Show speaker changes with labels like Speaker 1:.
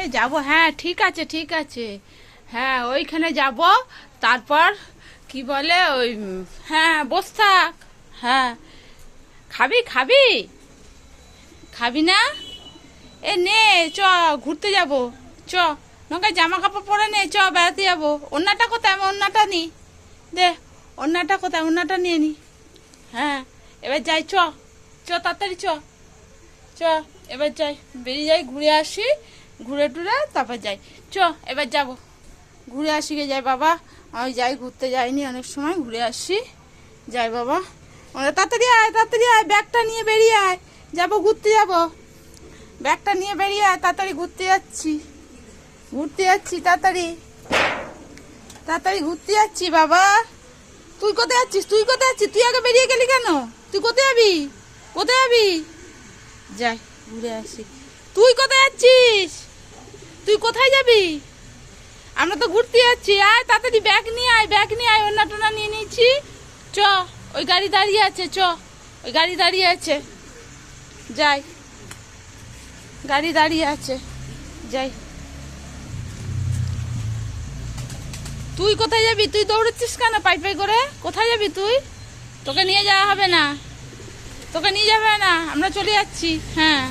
Speaker 1: এই যাব, হ্যাঁ ঠিক আছে ঠিক আছে। হ্যাঁ ওইখানে যাব, তারপর কি বলে ওই হ্যাঁ বস থাক। হ্যাঁ খাবি খাবি খাবি না? এ নে, চ ঘুরতে যাব, চ। নৌকায় জামা কাপড় পরে নে, চ বেড়াতে যাবো। অন্যটা কোথায়? আমি অন্যটা নি দে, অন্যটা কোথায়? অন্যটা নিয়ে নি। হ্যাঁ এবার যাই, চ চ তাড়াতাড়ি চ। চ এবার যাই, বেরিয়ে যাই, ঘুরে আসি, ঘুরে টুরে তারপর যাই। চ এবার যাব, ঘুরে আসি গে যাই বাবা। আমি যাই, ঘুরতে যাইনি অনেক সময়, ঘুরে আসি, যাই বাবা। তাড়াতাড়ি আয়, তাড়াতাড়ি আয়, ব্যাগটা নিয়ে বেরিয়ে আয়, যাবো ঘুরতে যাবো। ব্যাগটা নিয়ে বেরিয়ে আয়, তাড়াতাড়ি ঘুরতে যাচ্ছি, ঘুরতে যাচ্ছি, তাড়াতাড়ি তাড়াতাড়ি ঘুরতে যাচ্ছি বাবা। তুই কোথায় যাচ্ছিস? তুই কোথায় যাচ্ছিস? তুই আগে বেরিয়ে গেলি কেন? তুই কোথায় যাবি? কোথায় যাবি? যাই ঘুরে আসি। তুই কোথায় যাচ্ছিস? তুই কোথায় যাবি? আমরা তো ঘুরতে যাচ্ছি। আয় তাড়াতাড়ি, ব্যাগ নিয়ে আয়, ব্যাগ নিয়ে আয়, অন্য টোনা নিয়ে নিচ্ছি। চ, ওই গাড়ি দাঁড়িয়ে আছে, চ, ওই গাড়ি দাঁড়িয়ে আছে, যাই, গাড়ি দাঁড়িয়ে আছে, যাই। তুই কোথায় যাবি? তুই দৌড়াচ্ছিস কেন পাই পাই করে? কোথায় যাবি তুই? তোকে নিয়ে যাওয়া হবে না, তোকে নিয়ে যাবে না, আমরা চলে যাচ্ছি। হ্যাঁ